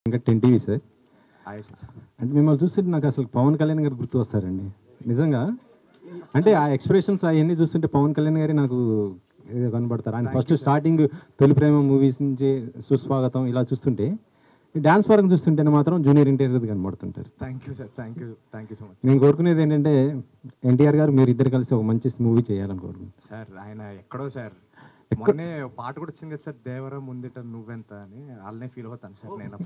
ఇంకా 10 TV sir. Hi sir. అంటే మిమ్మల్ని చూస్తుంటే నాకు అసలు పవన్ కళ్యాణ్ గారు గుర్తు వస్తారండి నిజంగా. అంటే ఆ ఎక్స్ప్రెషన్స్ అవన్నీ చూస్తుంటే పవన్ కళ్యాణ్ గారి నాకు ఏదో కనబడతారు. ఆయన ఫస్ట్ స్టార్టింగ్ తొలి ప్రేమ మూవీస్ నుంచి సుస్వాగతం ఇలా చూస్తుంటే డ్యాన్స్ పరంగా చూస్తుంటేనే మాత్రం జూనియర్ ఎన్టీఆర్ కనబడుతుంటారు. Thank you sir. Thank you so much. నేను కోరుకునేది ఏంటంటే ఎన్టీఆర్ గారు మీరు ఇద్దరు కలిసి ఒక మంచి మూవీ చేయాలని కోరుకుంటున్నాను సార్. ఆయన ఎక్కడో సార్, మొన్నే పాట కూడా వచ్చింది కదా సార్, దేవరా ముందిట నువ్వెంత అని. వాళ్ళనే ఫీల్ అవుతాను సార్ నేను.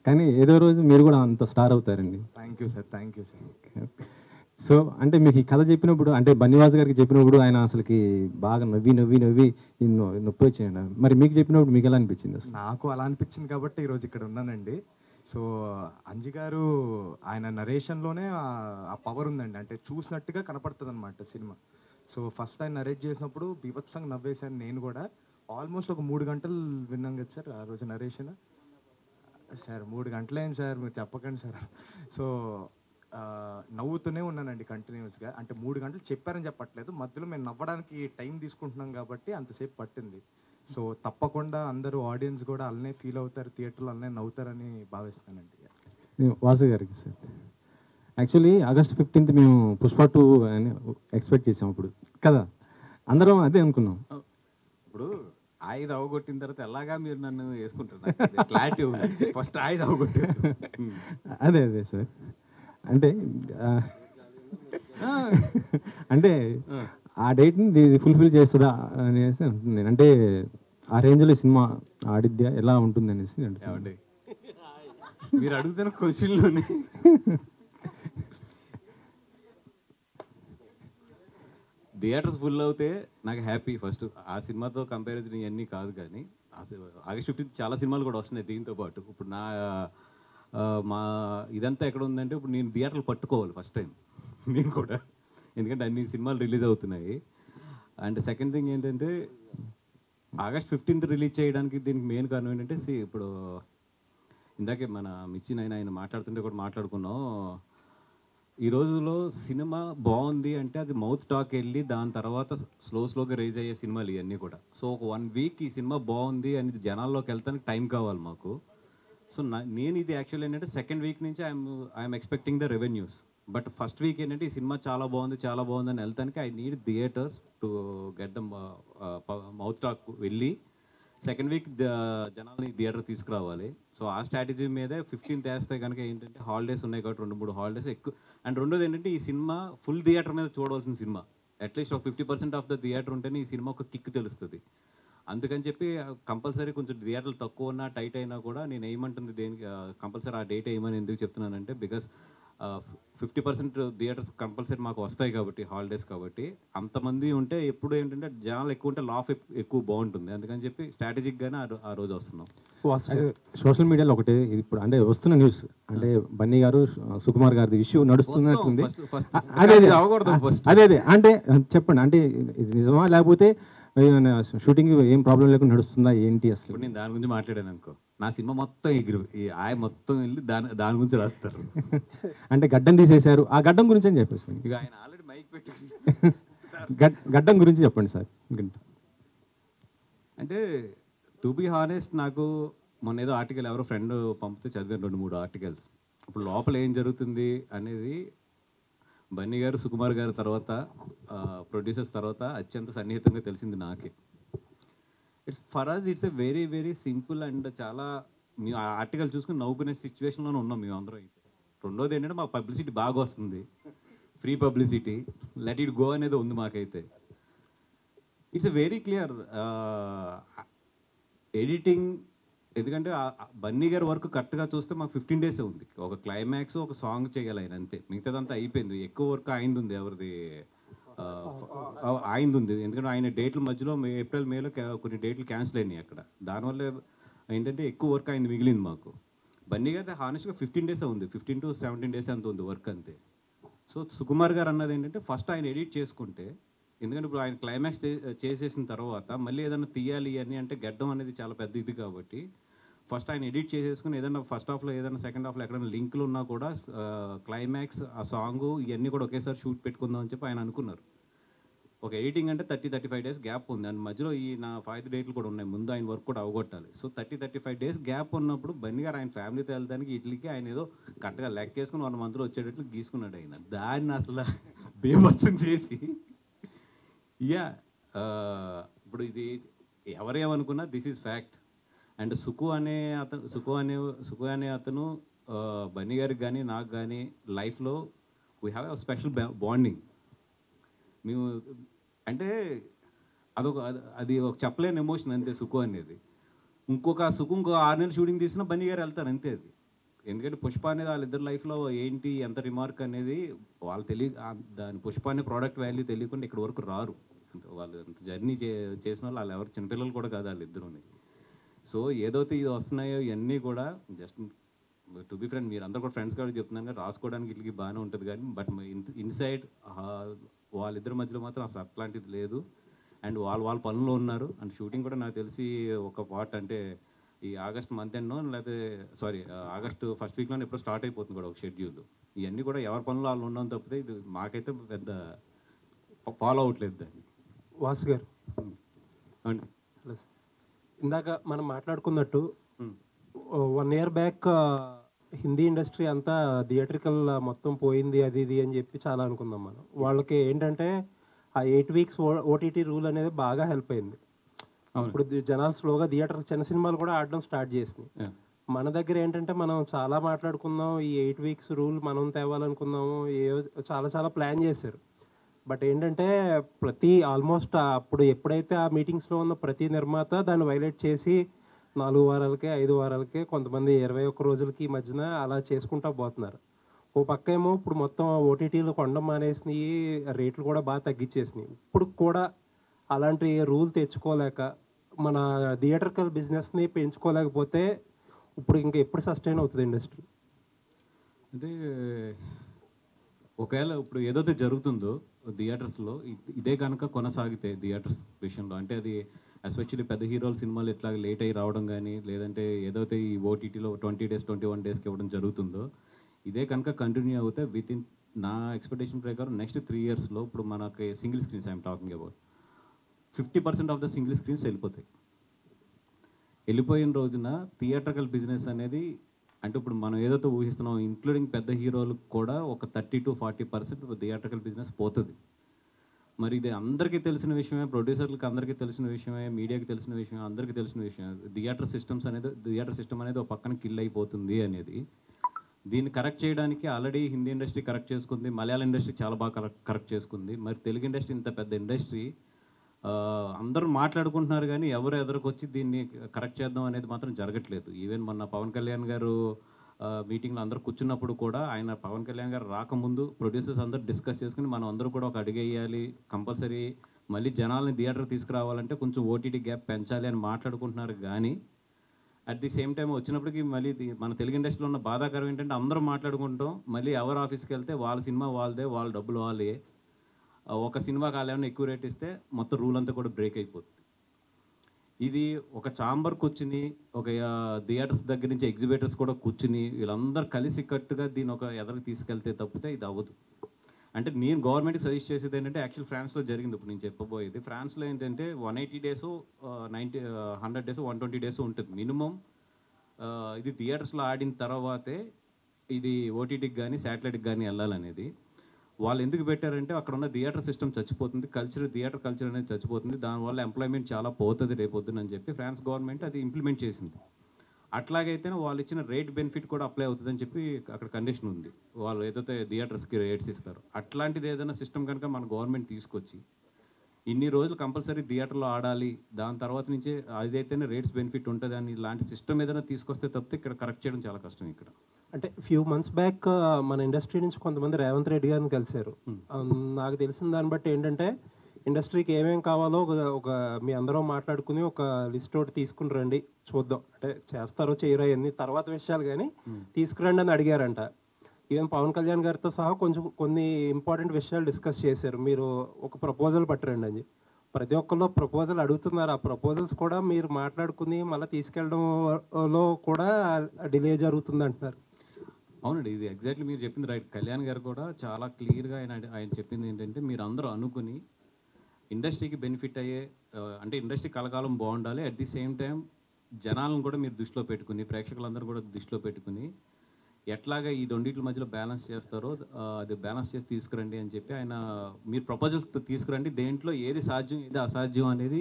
కానీ ఏదో రోజు మీరు కూడా అంత స్టార్ అవుతారండి. Thank you sir. Thank you sir. So అంటే మీకు ఈ కథ చెప్పినప్పుడు అంటే బన్నివాస్ గారికి చెప్పినప్పుడు ఆయన అసలుకి బాగా నవ్వి నవ్వి నవ్వి నొప్పి వచ్చేయండి. మరి మీకు చెప్పినప్పుడు మీకు ఎలా అనిపించింది అసలు? నాకు అలా అనిపించింది కాబట్టి ఈరోజు ఇక్కడ ఉన్నానండి. సో అంజి గారు ఆయన నరేషన్లోనే ఆ పవర్ ఉందండి. అంటే చూసినట్టుగా కనపడుతుంది అనమాట సినిమా. సో ఫస్ట్ ఆయన నరేట్ చేసినప్పుడు బీభత్సంగా నవ్వేశాను నేను కూడా. ఆల్మోస్ట్ ఒక 3 గంటలు విన్నాం కదా సార్ ఆ రోజు నరేషన్. సార్ 3 గంటలైంది సార్, మీరు చెప్పకండి సార్. సో నవ్వుతూనే ఉన్నానండి కంటిన్యూస్గా. అంటే 3 గంటలు చెప్పారని చెప్పట్లేదు, మధ్యలో మేము నవ్వడానికి టైం తీసుకుంటున్నాం కాబట్టి అంతసేపు పట్టింది. సో తప్పకుండా అందరూ ఆడియన్స్ కూడా అలానే ఫీల్ అవుతారు, థియేటర్లో అలానే నవ్వుతారని భావిస్తానండి. వాసు గారికి సార్ యాక్చువల్లీ ఆగస్ట్ 15th మేము పుష్ప 2 అని ఎక్స్పెక్ట్ చేసాం అప్పుడు కదా, అందరం అదే అనుకున్నాం. ఇప్పుడు ఆయుధ అవగొట్టిన తర్వాత ఎలాగా మీరు నన్ను వేసుకుంటారు క్లారిటీ ఉంది. ఫస్ట్ ఆయుధ అవగొట్టారు. అదే అదే సార్. అంటే అంటే ఆ డేట్ని ఇది ఫుల్ఫిల్ చేస్తుందా అనేసి అంటున్నాను. అంటే ఆ రేంజ్లో సినిమా ఆడిద్యా ఎలా ఉంటుంది అనేసి అంటే మీరు అడుగుతున్న క్వశ్చన్లోనే థియేటర్స్ ఫుల్ అవుతే నాకు హ్యాపీ. ఫస్ట్ ఆ సినిమాతో కంపారిజన్ ఇవన్నీ కాదు, కానీ ఆగస్ట్ 15 చాలా సినిమాలు కూడా వస్తున్నాయి దీంతో పాటు. ఇప్పుడు మా ఇదంతా ఎక్కడ ఉందంటే ఇప్పుడు నేను థియేటర్లు పట్టుకోవాలి ఫస్ట్ టైం నేను కూడా, ఎందుకంటే అన్ని సినిమాలు రిలీజ్ అవుతున్నాయి. అండ్ సెకండ్ థింగ్ ఏంటంటే ఆగస్ట్ 15th రిలీజ్ చేయడానికి దీనికి మెయిన్ కారణం ఏంటంటే ఇప్పుడు ఇందాకే మన మిచ్చిన్ ఆయన మాట్లాడుతుంటే కూడా మాట్లాడుకున్నాం. ఈ రోజులో సినిమా బాగుంది అంటే అది మౌత్ టాక్ వెళ్ళి దాని తర్వాత స్లోగా రేజ్ అయ్యే సినిమాలు ఇవన్నీ కూడా. సో ఒక 1 వీక్ ఈ సినిమా బాగుంది అని జనాల్లోకి వెళ్తానికి టైం కావాలి మాకు. సో నేను ఇది యాక్చువల్ ఏంటంటే సెకండ్ వీక్ నుంచి I'm expecting the revenues. But first week ఏంటంటే ఈ సినిమా చాలా బాగుంది అని వెళ్తానికి I need theatres to get the mouth talk వెళ్ళి సెకండ్ వీక్ జనాల్ని థియేటర్ తీసుకురావాలి. సో ఆ స్ట్రాటజీ మీదే 15th వేస్తే కనుక ఏంటంటే హాలిడేస్ ఉన్నాయి కాబట్టి 2-3 హాలిడేస్ ఎక్కువ. అండ్ రెండోది ఏంటంటే ఈ సినిమా ఫుల్ థియేటర్ మీద చూడవలసిన సినిమా. అట్లీస్ట్ ఒక 50% ఆఫ్ ద థియేటర్ ఉంటేనే ఈ సినిమా ఒక కిక్ తెలుస్తుంది. అందుకని చెప్పి కంపల్సరీ కొంచెం థియేటర్లు తక్కువ ఉన్నా టైట్ అయినా కూడా నేను ఏమంటుంది దేనికి కంపల్సరీ ఆ డేట్ వేయమని ఎందుకు చెప్తున్నానంటే బికాస్ 50% థియేటర్స్ కంపల్సరీ మాకు వస్తాయి కాబట్టి హాలిడేస్ కాబట్టి. అంతమంది ఉంటే ఎప్పుడు ఏంటంటే జనాలు ఎక్కువ ఉంటే లాఫ్ ఎక్కువ బాగుంటుంది. అందుకని చెప్పి స్ట్రాటజిక్గానే ఆ రోజు వస్తున్నాం. సోషల్ మీడియాలో ఒకటి ఇప్పుడు అంటే వస్తున్న న్యూస్ అంటే బన్నీ గారు సుకుమార్ గారి ఇష్యూ నడుస్తున్నట్టుంది. అదే అదే అంటే చెప్పండి, అంటే ఇది నిజమా లేకపోతే షూటింగ్ ఏం ప్రాబ్లం లేకుండా నడుస్తుందా ఏంటి అసలు? నేను దాని గురించి మాట్లాడాను అనుకో, నా సినిమా మొత్తం మొత్తం వెళ్ళి దాని గురించి రాస్తారు. అంటే గడ్డం తీసేశారు, ఆ గడ్డం గురించి అని చెప్పేసి ఇక ఆయన ఆల్రెడీ మైక్ పెట్టి గడ్డం గురించి చెప్పండి సార్. అంటే టు బీ హానెస్ట్ నాకు మొన్న ఏదో ఆర్టికల్ ఎవరో ఫ్రెండ్ పంపితే చదివాను 2-3 ఆర్టికల్స్. ఇప్పుడు లోపల ఏం జరుగుతుంది అనేది బన్నీ గారు సుకుమార్ గారి తర్వాత ప్రొడ్యూసర్స్ తర్వాత అత్యంత సన్నిహితంగా తెలిసింది నాకే. For us it's a very very simple and చాలా మేము ఆ ఆర్టికల్ చూసుకుని నవ్వుకునే సిచ్యువేషన్లోనే ఉన్నాం మేము అందరం అయితే. రెండోది ఏంటంటే మాకు పబ్లిసిటీ బాగా వస్తుంది, free publicity, let it go అనేది ఉంది మాకైతే. It's a very clear editing. ఎందుకంటే బన్నీ గారి వర్క్ కరెక్ట్గా చూస్తే మాకు 15 days ఉంది. ఒక క్లైమాక్స్ ఒక సాంగ్ చేయాలి ఆయన, అంతే. మిగతాదంతా అయిపోయింది. ఎక్కువ వర్క్ ఆయనది ఉంది, ఎవరిది ఆయనది ఉంది. ఎందుకంటే ఆయన డేట్ల మధ్యలో ఏప్రిల్ మేలో కొన్ని డేట్లు క్యాన్సిల్ అయినాయి అక్కడ. దానివల్ల ఏంటంటే ఎక్కువ వర్క్ ఆయన మిగిలింది మాకు. బన్నీ గారి హానెస్ట్గా 15 days ఉంది, 15 to 17 days అంత ఉంది వర్క్, అంతే. సో సుకుమార్ గారు అన్నది ఏంటంటే ఫస్ట్ ఆయన ఎడిట్ చేసుకుంటే, ఎందుకంటే ఇప్పుడు ఆయన క్లైమాక్స్ చేసేసిన తర్వాత మళ్ళీ ఏదైనా తీయాలి అని అంటే గడ్డం అనేది చాలా పెద్ద ఇది కాబట్టి ఫస్ట్ ఆయన ఎడిట్ చేసేసుకుని ఏదైనా ఫస్ట్ హాఫ్లో ఏదైనా సెకండ్ హాఫ్లో ఎక్కడైనా లింకులు ఉన్నా కూడా క్లైమాక్స్ ఆ సాంగ్ ఇవన్నీ కూడా ఒకేసారి షూట్ పెట్టుకుందాం అని చెప్పి ఆయన అనుకున్నారు. ఒక ఎడిటింగ్ అంటే 30-35 డేస్ గ్యాప్ ఉంది, అండ్ మధ్యలో ఈ నా 5 డేట్లు కూడా ఉన్నాయి, ముందు ఆయన వర్క్ కూడా అవగొట్టాలి. సో 30-35 డేస్ గ్యాప్ ఉన్నప్పుడు బన్నీ గారు ఆయన ఫ్యామిలీతో వెళ్ళడానికి ఇట్లీకి ఆయన ఏదో కరెక్ట్గా లెక్కేసుకుని 1 మంత్లో వచ్చేటట్లు గీసుకున్నాడు ఆయన. దాన్ని అసలు బేభత్సం చేసి యా ఇప్పుడు ఇది ఎవరేమనుకున్నా దిస్ ఈజ్ ఫ్యాక్ట్. అండ్ సుకు అనే అతను బన్నీ గారికి కానీ నాకు కానీ లైఫ్లో we have a special bonding. మేము అంటే అది ఒక చెప్పలేని ఎమోషన్ అంతే సుకు అనేది. ఇంకో 6 నెలలు షూటింగ్ తీసినా బన్నీ గారు వెళ్తారు అంతే. అది ఎందుకంటే పుష్ప అనేది వాళ్ళిద్దరు లైఫ్లో ఏంటి ఎంత రిమార్క్ అనేది వాళ్ళు దాని పుష్ప అనే ప్రోడక్ట్ వాల్యూ తెలియకుండా ఇక్కడ వరకు రారు. వాళ్ళు అంత జర్నీ చేసిన వాళ్ళు ఎవరు చిన్నపిల్లలు కూడా కాదు వాళ్ళిద్దరుని. సో ఏదైతే ఇది వస్తున్నాయో ఇవన్నీ కూడా జస్ట్ టు బి ఫ్రెండ్, మీరు అందరూ కూడా ఫ్రెండ్స్ కాబట్టి చెప్తున్నాను కానీ రాసుకోవడానికి వీళ్ళకి బాగానే ఉంటుంది కానీ బట్ ఇన్సైడ్ వాళ్ళిద్దరి మధ్యలో మాత్రం అసలు అట్లాంటిది లేదు. అండ్ వాళ్ళ పనుల్లో ఉన్నారు. అండ్ షూటింగ్ కూడా నాకు తెలిసి ఒక పార్ట్ అంటే ఈ ఆగస్ట్ మంత్ ఎండ్నో లేకపోతే ఆగస్ట్ ఫస్ట్ వీక్లో ఎప్పుడో స్టార్ట్ అయిపోతుంది కూడా ఒక షెడ్యూల్. ఇవన్నీ కూడా ఎవరి పనులు వాళ్ళు ఉండడం తప్పితే ఇది మాకైతే పెద్ద ఫాలో అవట్లేదు దాన్ని. వాసు గారు అండి ఇందాక మనం మాట్లాడుకున్నట్టు 1 year బ్యాక్ హిందీ ఇండస్ట్రీ అంతా థియేట్రికల్ మొత్తం పోయింది అది ఇది అని చెప్పి చాలా అనుకుందాం మనం. వాళ్ళకి ఏంటంటే ఆ 8 weeks ఓటీటీ రూల్ అనేది బాగా హెల్ప్ అయింది. ఇప్పుడు జనాలు స్లోగా థియేటర్ చిన్న సినిమాలు కూడా ఆడడం స్టార్ట్ చేసినాయి. మన దగ్గర ఏంటంటే మనం చాలా మాట్లాడుకుందాం, ఈ 8 weeks రూల్ మనం తేవాలనుకుందాము, చాలా చాలా ప్లాన్ చేశారు. బట్ ఏంటంటే ఆల్మోస్ట్ అప్పుడు ఎప్పుడైతే ఆ మీటింగ్స్లో ఉన్న ప్రతి నిర్మాత దాన్ని వైలేట్ చేసి 4 వారాలకే 5 వారాలకే కొంతమంది 21 రోజులకి ఈ మధ్యన అలా చేసుకుంటూ పోతున్నారు. ఓ పక్క ఏమో ఇప్పుడు మొత్తం ఓటీటీలు కొనడం మానేసినాయి, రేట్లు కూడా బాగా తగ్గించేసినాయి. ఇప్పుడు కూడా అలాంటి రూల్ తెచ్చుకోలేక మన థియేటర్కల్ బిజినెస్ని పెంచుకోలేకపోతే ఇప్పుడు ఇంకా ఎప్పుడు సస్టైన్ అవుతుంది ఇండస్ట్రీ? అంటే ఒకవేళ ఇప్పుడు ఏదైతే జరుగుతుందో థియేటర్స్లో ఇదే కనుక కొనసాగితే థియేటర్స్ విషయంలో, అంటే అది ఎస్పెషల్లీ పెద్ద హీరోల సినిమాలు ఇట్లా లేట్ అయ్యి రావడం కానీ లేదంటే ఏదైతే ఈ ఓటీటీలో 20 days 21 daysకి ఇవ్వడం జరుగుతుందో ఇదే కనుక కంటిన్యూ అవుతే వితిన్ నా ఎక్స్పెక్టేషన్ ప్రకారం నెక్స్ట్ 3 yearsలో ఇప్పుడు మనకి single screens I'm talking about 50% of the single screens వెళ్ళిపోతాయి. వెళ్ళిపోయిన రోజున థియేటర్కల్ బిజినెస్ అనేది అంటే ఇప్పుడు మనం ఏదైతే ఊహిస్తున్నాం ఇంక్లూడింగ్ పెద్ద హీరోలకు కూడా ఒక 30-40% థియేటర్కల్ బిజినెస్ పోతుంది. మరి ఇది అందరికీ తెలిసిన విషయమే, ప్రొడ్యూసర్లకు అందరికీ తెలిసిన విషయమే, మీడియాకి తెలిసిన విషయమే, అందరికీ తెలిసిన విషయమే. థియేటర్ సిస్టమ్ అనేది ఒక పక్కన కిల్ అయిపోతుంది అనేది. దీన్ని కరెక్ట్ చేయడానికి ఆల్రెడీ హిందీ ఇండస్ట్రీ కరెక్ట్ చేసుకుంది, మలయాళం ఇండస్ట్రీ చాలా బాగా కరెక్ట్ చేసుకుంది. మరి తెలుగు ఇండస్ట్రీ ఇంత పెద్ద ఇండస్ట్రీ అందరూ మాట్లాడుకుంటున్నారు కానీ ఎవరు ఎదురుకొచ్చి దీన్ని కరెక్ట్ చేద్దాం అనేది మాత్రం జరగట్లేదు. ఈవెన్ మొన్న పవన్ కళ్యాణ్ గారు మీటింగ్లో అందరూ కూర్చున్నప్పుడు కూడా ఆయన పవన్ కళ్యాణ్ గారు రాకముందు ప్రొడ్యూసర్స్ అందరూ డిస్కస్ చేసుకుని మనం అందరూ కూడా ఒక అడిగేయాలి, కంపల్సరీ మళ్ళీ జనాల్ని థియేటర్ తీసుకురావాలంటే కొంచెం ఓటీటీ గ్యాప్ పెంచాలి అని మాట్లాడుకుంటున్నారు. కానీ అట్ ది సేమ్ టైం వచ్చినప్పటికీ మళ్ళీ మన తెలుగు ఇండస్ట్రీలో ఉన్న బాధాకరం ఏంటంటే అందరూ మాట్లాడుకుంటాం, మళ్ళీ ఎవరు ఆఫీస్కి వెళ్తే వాళ్ళ సినిమా వాళ్ళదే, వాళ్ళ డబ్బులు వాళ్ళే. ఒక సినిమాకి వాళ్ళు ఏమైనా ఎక్కువ రేట్ ఇస్తే మొత్తం రూల్ అంతా కూడా బ్రేక్ అయిపోతుంది. ఇది ఒక ఛాంబర్ కూర్చుని ఒక థియేటర్స్ దగ్గర నుంచి ఎగ్జిబిటర్స్ కూడా కూర్చుని వీళ్ళందరూ కలిసి కట్టుగా దీన్ని ఒక ఎదరికి తీసుకెళ్తే తప్పితే ఇది అవ్వదు. అంటే నేను గవర్నమెంట్కి సజెస్ట్ చేసేది ఏంటంటే యాక్చువల్ ఫ్రాన్స్లో జరిగింది ఇప్పుడు నేను చెప్పబోయేది. ఫ్రాన్స్లో ఏంటంటే 180 days 100 days 120 days ఉంటుంది మినిమం. ఇది థియేటర్స్లో ఆడిన తర్వాతే ఇది ఓటీటీకి కానీ శాటిలైట్కి కానీ వెళ్ళాలనేది. వాళ్ళు ఎందుకు పెట్టారంటే అక్కడ ఉన్న థియేటర్ సిస్టమ్ చచ్చిపోతుంది, థియేటర్ కల్చర్ అనేది చచ్చిపోతుంది, దానివల్ల ఎంప్లాయ్మెంట్ చాలా పోతుంది రేపొద్దున అని చెప్పి ఫ్రాన్స్ గవర్నమెంట్ అది ఇంప్లిమెంట్ చేసింది. అట్లాగైతేనే వాళ్ళు ఇచ్చిన రేట్ బెనిఫిట్ కూడా అప్లై అవుతుందని చెప్పి అక్కడ కండిషన్ ఉంది. వాళ్ళు ఏదైతే థియేటర్స్కి రేట్స్ ఇస్తారో అట్లాంటిది ఏదైనా సిస్టమ్ కనుక మన గవర్నమెంట్ తీసుకొచ్చి ఇన్ని రోజులు కంపల్సరీ థియేటర్లో ఆడాలి, దాని తర్వాత నుంచే అదైతేనే రేట్స్ బెనిఫిట్ ఉంటుంది అని ఇలాంటి సిస్టమ్ ఏదైనా తీసుకొస్తే తప్పితే ఇక్కడ కరెక్ట్ చేయడం చాలా కష్టం. ఇక్కడ అంటే ఫ్యూ మంత్స్ బ్యాక్ మన ఇండస్ట్రీ నుంచి కొంతమంది రేవంత్ రెడ్డి గారిని కలిశారు. నాకు తెలిసిన దాన్ని బట్టి ఏంటంటే ఇండస్ట్రీకి ఏమేమి కావాలో ఒక మీ అందరూ మాట్లాడుకుని ఒక లిస్ట్ ఒకటి తీసుకుని రండి చూద్దాం, అంటే చేస్తారో చేయరో అన్ని తర్వాత విషయాలు కానీ తీసుకురండి అని అడిగారంట. ఈవెన్ పవన్ కళ్యాణ్ గారితో సహా కొన్ని ఇంపార్టెంట్ విషయాలు డిస్కస్ చేశారు. మీరు ఒక ప్రపోజల్ పట్టరండి అని. ప్రతి ఒక్కళ్ళు ప్రపోజల్ అడుగుతున్నారు. ఆ ప్రపోజల్స్ కూడా మీరు మాట్లాడుకుని మళ్ళీ తీసుకెళ్ళడంలో కూడా డిలే జరుగుతుంది అంటున్నారు. అవునండి, ఇది ఎగ్జాక్ట్లీ మీరు చెప్పింది రైట్. కళ్యాణ్ గారు కూడా చాలా క్లియర్గా ఆయన చెప్పింది ఏంటంటే మీరు అందరూ అనుకుని ఇండస్ట్రీకి బెనిఫిట్ అయ్యే అంటే ఇండస్ట్రీ కలకాలం బాగుండాలి, అట్ ది సేమ్ టైం జనాలను కూడా మీరు దృష్టిలో పెట్టుకుని, ప్రేక్షకులందరూ కూడా దృష్టిలో పెట్టుకుని ఎట్లాగా ఈ రెండింటి మధ్యలో బ్యాలెన్స్ చేస్తారో అది బ్యాలెన్స్ చేసి తీసుకురండి అని చెప్పి ఆయన మీరు ప్రపోజల్స్ తీసుకురండి, దేంట్లో ఏది సాధ్యం ఏది అసాధ్యం అనేది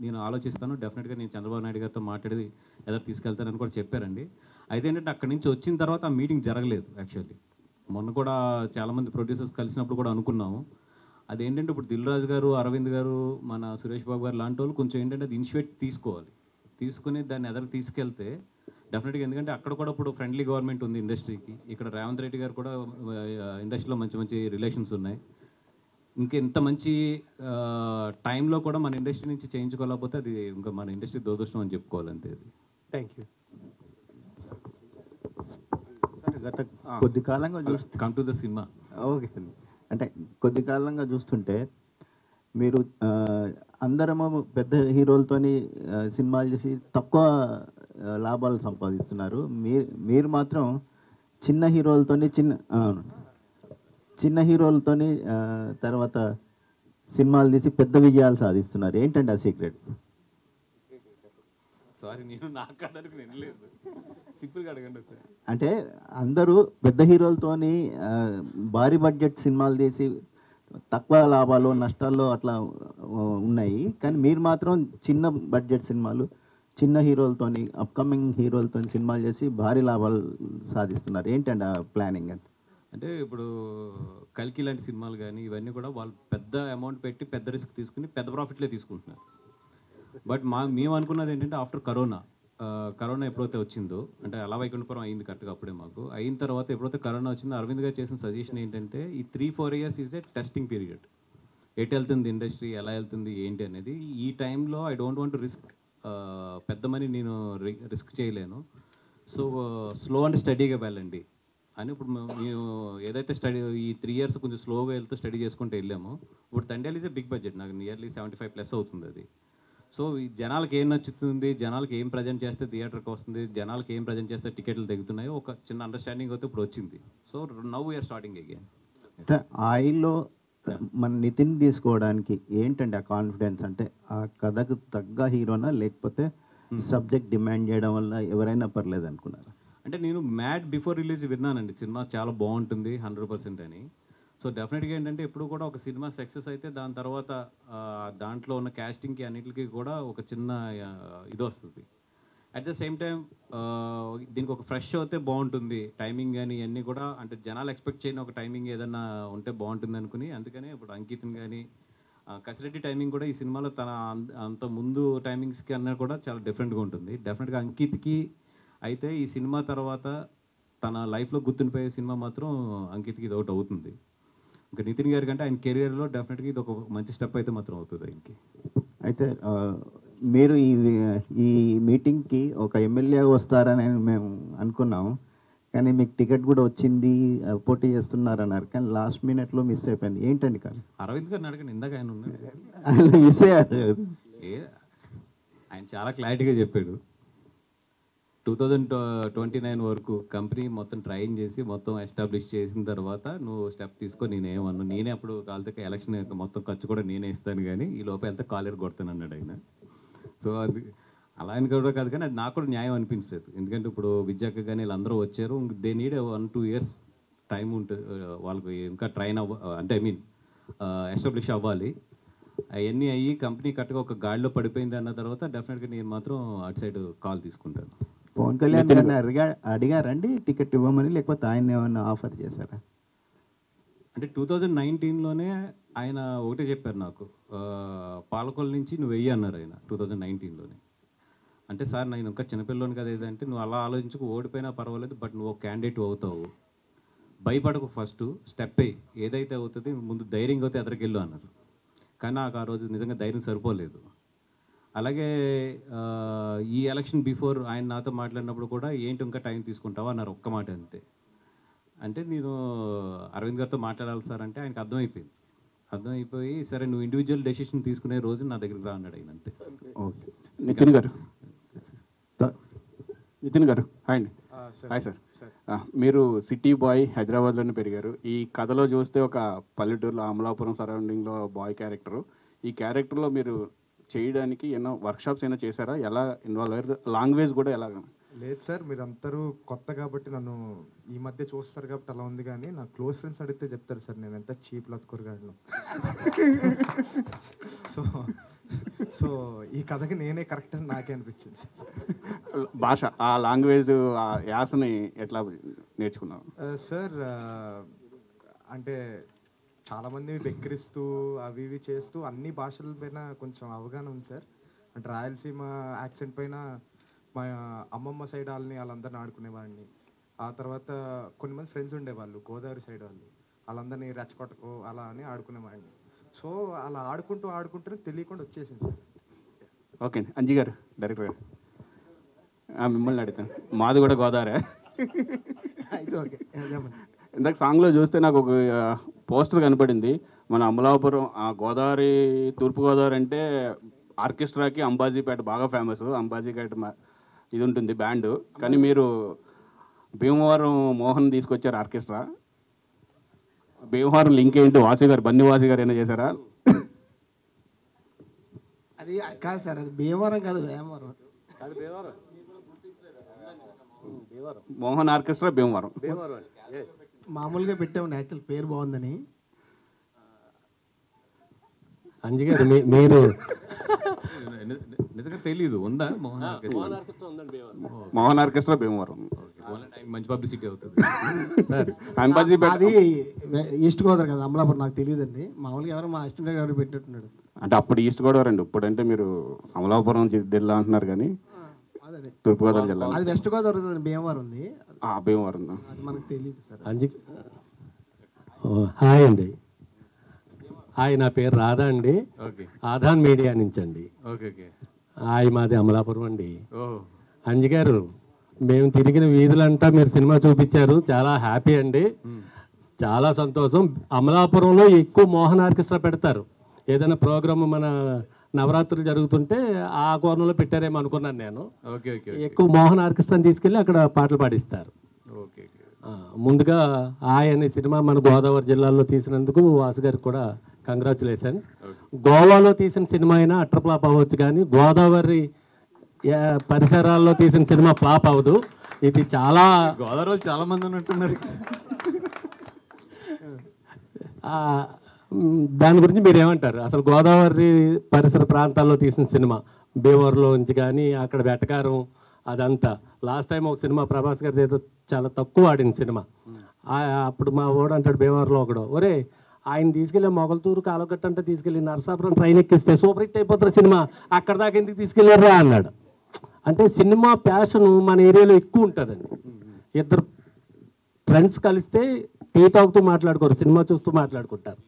నేను ఆలోచిస్తాను, డెఫినెట్గా నేను చంద్రబాబు నాయుడు గారితో మాట్లాడి ఎదురు తీసుకెళ్తానని కూడా చెప్పారండి. అయితే ఏంటంటే అక్కడి నుంచి వచ్చిన తర్వాత ఆ మీటింగ్ జరగలేదు యాక్చువల్లీ. మొన్న కూడా చాలామంది ప్రొడ్యూసర్స్ కలిసినప్పుడు కూడా అనుకున్నాము. అదేంటంటే ఇప్పుడు దిల్ రాజు గారు, అరవింద్ గారు, మన సురేష్ బాబు గారు లాంటి వాళ్ళు కొంచెం ఏంటంటే అది ఇనిషియేట్ తీసుకోవాలి, తీసుకుని దాన్ని ఎదురు తీసుకెళ్తే డెఫినెట్గా, ఎందుకంటే అక్కడ కూడా ఇప్పుడు ఫ్రెండ్లీ గవర్నమెంట్ ఉంది ఇండస్ట్రీకి, ఇక్కడ రేవంత్ రెడ్డి గారు కూడా ఇండస్ట్రీలో మంచి మంచి రిలేషన్స్ ఉన్నాయి. ఇంకా ఇంత మంచి టైంలో కూడా మన ఇండస్ట్రీ నుంచి చేయించుకోలేకపోతే అది ఇంకా మన ఇండస్ట్రీ దురదృష్టం అని చెప్పుకోవాలి అంతే. అది థ్యాంక్ యూ. గత కొద్ది కాలంగా come to the cinema. Okay, అంటే కొద్ది కాలంగా చూస్తుంటే మీరు అందరము పెద్ద హీరోలతోని సినిమాలు చేసి తక్కువ లాభాలు సంపాదిస్తున్నారు. మీరు మాత్రం చిన్న హీరోలతోని చిన్న హీరోలతోని తర్వాత సినిమాలు తీసి పెద్ద విజయాలు సాధిస్తున్నారు. ఏంటంటే ఆ సీక్రెట్? సారీ, నేను నాకు అడగడానికి నేను లేదు, సింపుల్గా అడగండి సార్. అంటే అందరూ పెద్ద హీరోలతోని భారీ బడ్జెట్ సినిమాలు తీసి తక్కువ లాభాలు నష్టాల్లో అట్లా ఉన్నాయి, కానీ మీరు మాత్రం చిన్న బడ్జెట్ సినిమాలు చిన్న హీరోలతోని అప్కమింగ్ హీరోలతో సినిమాలు చేసి భారీ లాభాలు సాధిస్తున్నారు. ఏంటండి ఆ ప్లానింగ్? అంటే ఇప్పుడు కల్కి లాంటి సినిమాలు కానీ ఇవన్నీ కూడా వాళ్ళు పెద్ద అమౌంట్ పెట్టి పెద్ద రిస్క్ తీసుకుని పెద్ద ప్రాఫిట్లే తీసుకుంటున్నారు. బట్ మేము అనుకున్నది ఏంటంటే ఆఫ్టర్ కరోనా ఎప్పుడైతే వచ్చిందో, అంటే అలా వైకుంఠపురం అయింది కరెక్ట్గా అప్పుడే మాకు అయిన తర్వాత ఎప్పుడైతే కరోనా వచ్చిందో అరవింద్ గారు చేసిన సజెషన్ ఏంటంటే ఈ 3-4 years is a testing period. ఎటు వెళ్తుంది ఇండస్ట్రీ, ఎలా వెళ్తుంది ఏంటి అనేది. ఈ టైంలో ఐ డోంట్ వాంట్ రిస్క్, పెద్ద మనీ నేను రిస్క్ చేయలేను, సో స్లో అండ్ స్టడీగా వెళ్ళండి అని. ఇప్పుడు మేము ఏదైతే స్టడీ ఈ 3 ఇయర్స్ కొంచెం స్లోగా వెళ్తూ స్టడీ చేసుకుంటూ వెళ్ళాము. ఇప్పుడు Thandel is a big budget, నాకు నియర్లీ 75+ అవుతుంది అది. సో ఈ జనాలకి ఏం నచ్చుతుంది, జనాలకి ఏం ప్రజెంట్ చేస్తే థియేటర్కి వస్తుంది, జనాలకి ఏం ప్రజెంట్ చేస్తే టికెట్లు తగ్గుతున్నాయో ఒక చిన్న అండర్స్టాండింగ్ అయితే ఇప్పుడు వచ్చింది. So now we are starting again. అంటే ఆయిల్లో మన నితిన్ తీసుకోవడానికి ఏంటంటే ఆ కాన్ఫిడెన్స్? అంటే ఆ కథకు తగ్గ హీరోనా, లేకపోతే సబ్జెక్ట్ డిమాండ్ చేయడం వల్ల ఎవరైనా పర్లేదు అనుకున్నారా? అంటే నేను మ్యాడ్ బిఫోర్ రిలీజ్ విన్నానండి, సినిమా చాలా బాగుంటుంది 100% అని. సో డెఫినెట్గా ఏంటంటే ఎప్పుడు కూడా ఒక సినిమా సక్సెస్ అయితే దాని తర్వాత దాంట్లో ఉన్న క్యాస్టింగ్కి అన్నిటికీ కూడా ఒక చిన్న ఇది వస్తుంది. అట్ ద సేమ్ టైం దీనికి ఒక ఫ్రెష్ అయితే బాగుంటుంది, టైమింగ్ కానీ ఇవన్నీ కూడా అంటే జనాలు ఎక్స్పెక్ట్ చేయని ఒక టైమింగ్ ఏదన్నా ఉంటే బాగుంటుంది అనుకుని, అందుకనే ఇప్పుడు అంకిత్ని కానీ కసిరెడ్డి టైమింగ్ కూడా ఈ సినిమాలో తన అంత ముందు టైమింగ్స్కి అన్నా కూడా చాలా డిఫరెంట్గా ఉంటుంది. డెఫినెట్గా అంకిత్కి అయితే ఈ సినిమా తర్వాత తన లైఫ్లో గుర్తుండిపోయే సినిమా మాత్రం అంకిత్కి ఇది ఒకటి అవుతుంది. ఇంకా నితిన్ గారి కంటే ఆయన కెరియర్లో డెఫినెట్గా ఇది ఒక మంచి స్టెప్ అయితే మాత్రం అవుతుంది ఆయనకి. అయితే మీరు ఈ మీటింగ్కి ఒక ఎమ్మెల్యే వస్తారని మేము అనుకున్నాం, కానీ మీకు టికెట్ కూడా వచ్చింది, పోటీ చేస్తున్నారన్నారు, కానీ లాస్ట్ మినిట్లో మిస్ అయిపోయింది. ఏంటండి కాదు? అరవింద్ గారిని అడగండి, ఇందాక ఆయన ఉన్నాడు, ఆయన మిస్ అయ్యారు. ఆయన చాలా క్లారిటీగా చెప్పాడు. 2029 వరకు కంపెనీ మొత్తం ట్రైన్ చేసి మొత్తం ఎస్టాబ్లిష్ చేసిన తర్వాత నువ్వు స్టెప్ తీసుకో. నేనేమన్నా, నేనే అప్పుడు కాలితే ఎలక్షన్ మొత్తం ఖర్చు కూడా నేనే ఇస్తాను, కానీ ఈ లోపల ఎంత కాలేరు కొడతాను అన్నాడు ఆయన. సో అది అలా అని కూడా కాదు, కానీ అది నాకు కూడా న్యాయం అనిపించలేదు. ఎందుకంటే ఇప్పుడు విద్యాక కానీ వీళ్ళందరూ వచ్చారు, దే నీడ్ 1-2 ఇయర్స్ టైం ఉంటుంది వాళ్ళకి ఇంకా ట్రైన్ అంటే ఐ మీన్ ఎస్టాబ్లిష్ అవ్వాలి. అవన్నీ అయ్యి కంపెనీ కరెక్ట్గా ఒక గాడిలో పడిపోయింది అన్న తర్వాత డెఫినెట్గా నేను మాత్రం అటు సైడ్ కాల్ తీసుకుంటాను. పవన్ కళ్యాణ్ గారిని అడిగారండి టికెట్ ఇవ్వమని, లేకపోతే ఆయన ఏమైనా ఆఫర్ చేశారా? అంటే 2019లోనే ఆయన ఒకటే చెప్పారు నాకు, పాలకొల నుంచి నువ్వు వెయ్యి అన్నారు ఆయన 2019లోనే. అంటే సార్ నేను ఇంకా చిన్నపిల్లని కదా ఏదంటే, నువ్వు అలా ఆలోచించుకు ఓడిపోయినా పర్వాలేదు, బట్ నువ్వు ఒక క్యాండిడేట్ అవుతావు, భయపడకు, ఫస్ట్ స్టెప్ అయ్యి ఏదైతే అవుతుంది ముందు ధైర్యంగా అయితే ఎదరికెళ్ళు అన్నారు. కానీ నాకు ఆ రోజు నిజంగా ధైర్యం సరిపోలేదు. అలాగే ఈ ఎలక్షన్ బిఫోర్ ఆయన నాతో మాట్లాడినప్పుడు కూడా ఏంటి ఇంకా టైం తీసుకుంటావా అన్నారు, ఒక్క మాట అంతే. అంటే నేను అరవింద్ గారితో మాట్లాడాలి సార్ అంటే ఆయనకు అర్థమైపోయి సరే నువ్వు ఇండివిజువల్ డెసిషన్ తీసుకునే రోజు నా దగ్గరికి రా అన్నాడు ఆయన, అంతే. ఓకే. నితిన్ గారు హాయ్ అండి. Hi sir. మీరు సిటీ బాయ్, హైదరాబాద్లోనే పెరిగారు. ఈ కథలో చూస్తే ఒక పల్లెటూరులో అమలాపురం సరౌండింగ్లో బాయ్ క్యారెక్టరు, ఈ క్యారెక్టర్లో మీరు చేయడానికి ఎన్నో వర్క్షాప్స్ అయినా చేశారా? ఎలా ఇన్వాల్వ్ అయ్యారు? లాంగ్వేజ్ కూడా ఎలా? లేదు సార్, మీరు అందరూ కొత్త కాబట్టి నన్ను ఈ మధ్య చూస్తారు కాబట్టి అలా ఉంది, కానీ నా క్లోజ్ ఫ్రెండ్స్ అడిగితే చెప్తారు సార్ నేను ఎంత చీప్ లత్కూరగాడను. సో సో ఈ కథకి నేనే కరెక్ట్ అని నాకే అనిపించింది. భాష, ఆ లాంగ్వేజ్, ఆ యాసని ఎట్లా నేర్చుకున్నావు? సార్ అంటే చాలామంది వెక్కిరిస్తూ అవి ఇవి చేస్తూ అన్ని భాషల పైన కొంచెం అవగాహన ఉంది సార్. అంటే రాయలసీమ యాక్సెంట్ పైన మా అమ్మమ్మ సైడ్ వాళ్ళని వాళ్ళందరిని ఆడుకునేవాడిని. ఆ తర్వాత కొంతమంది ఫ్రెండ్స్ ఉండేవాళ్ళు గోదావరి సైడ్ వాళ్ళు, వాళ్ళందరినీ రెచ్చగొట్టకు అలా అని ఆడుకునేవాడిని. సో అలా ఆడుకుంటూనే తెలియకుండా వచ్చేసింది సార్. ఓకే అండి. అంజి గారు, డైరెక్టర్ గారు, మిమ్మల్ని అడుగుతాను. మాది కూడా గోదావరి. అయితే ఓకే, ఇందాక సాంగ్లో చూస్తే నాకు ఒక పోస్టర్ కనపడింది. మన అమలాపురం, గోదావరి, తూర్పుగోదావరి అంటే ఆర్కెస్ట్రాకి అంబాజీపేట బాగా ఫేమస్. అంబాజీపేట ఇది ఉంటుంది బ్యాండ్, కానీ మీరు భీమవరం మోహన్ తీసుకొచ్చారు ఆర్కెస్ట్రా. భీమవరం లింక్ ఏంటి? వాసి గారు, బన్నీ వాసి గారు ఏమైనా చేశారా? అది కాదు సార్, అది భీమవరం కాదు, వేమవరం. మోహన్ ఆర్కెస్ట్రా భీమవరం. మామూలుగా పెట్టామండి, యాక్చువల్ పేరు బాగుందని. అంజి గారు మీరు నిజంగా తెలీదు, ఉందా మోహన్ మోహన్ ఆర్కెస్ట్రా భీమవరం? మంచి పబ్లిసిటీ అవుతుంది సార్. అంబాజీపేట అది ఈస్ట్ గోదావరి కదా, అమలాపురం. నాకు తెలియదండి, మామూలుగా ఎవరో మా అసిస్టెంట్ గారు పెట్టినట్టున్నాడు. అంటే అప్పుడు ఈస్ట్ గోదావరి అండి, ఇప్పుడు అంటే మీరు అమలాపురం జిల్లా అంటున్నారు, కానీ అదే తూర్పుగోదావరి జిల్లా. అది వెస్ట్ గోదావరి ఉంది, భీమవరం ఉంది, భీమవరం. అది మనకు తెలియదు సార్. అంజి హాయ్ అండి. హాయ్, నా పేరు రాధా అండి. ఓకే. ఆధాన్ మీడియా నుంచి అండి. Okay okay. హాయ్, మాది అమలాపురం అండి. ఓ అంజి గారు, మేము తిరిగిన వీధులంటా మీరు సినిమా చూపించారు, చాలా హ్యాపీ అండి, చాలా సంతోషం. అమలాపురంలో ఎక్కువ మోహన్ ఆర్కెస్ట్రా పెడతారు. ఏదైనా ప్రోగ్రామ్ మన నవరాత్రులు జరుగుతుంటే ఆ కోణంలో పెట్టారేమో అనుకున్నాను నేను. Okay okay. ఎక్కువ మోహన్ ఆర్కెస్ట్రాని తీసుకెళ్ళి అక్కడ పాటలు పాడిస్తారు. Okay okay. ముందుగా ఆయ్ అనే సినిమా మన గోదావరి జిల్లాలో తీసినందుకు వాసు గారికి కూడా కంగ్రాచులేషన్స్. గోవాలో తీసిన సినిమా అయినా అట్టర్ ఫ్లాప్ అవ్వచ్చు, కానీ గోదావరి పరిసరాల్లో తీసిన సినిమా ఫ్లాప్ అవ్వదు. ఇది చాలా గోదావరి చాలా మంది ఉన్నట్టున్నారు. దాని గురించి మీరు ఏమంటారు? అసలు గోదావరి పరిసర ప్రాంతాల్లో తీసిన సినిమా, భీమవరంలో నుంచి కానీ అక్కడ వెటకారం అదంతా. లాస్ట్ టైం ఒక సినిమా ప్రభాస్ గారి ఏదో చాలా తక్కువ ఆడిన సినిమా, అప్పుడు మా ఓడు అంటాడు భీమవరంలో ఒకడు, ఒరే ఆయన తీసుకెళ్ళి మొగల్తూరు కాలగట్ట అంటే తీసుకెళ్ళి నరసాపురం ట్రైన్ ఎక్కిస్తే సూపర్ హిట్ అయిపోతారు సినిమా, అక్కడ దాకా ఎందుకు తీసుకెళ్ళారా అన్నాడు. అంటే సినిమా ప్యాషన్ మన ఏరియాలో ఎక్కువ ఉంటుందండి. ఇద్దరు ఫ్రెండ్స్ కలిస్తే టీ తాగుతూ మాట్లాడుకోరు, సినిమా చూస్తూ మాట్లాడుకుంటారు.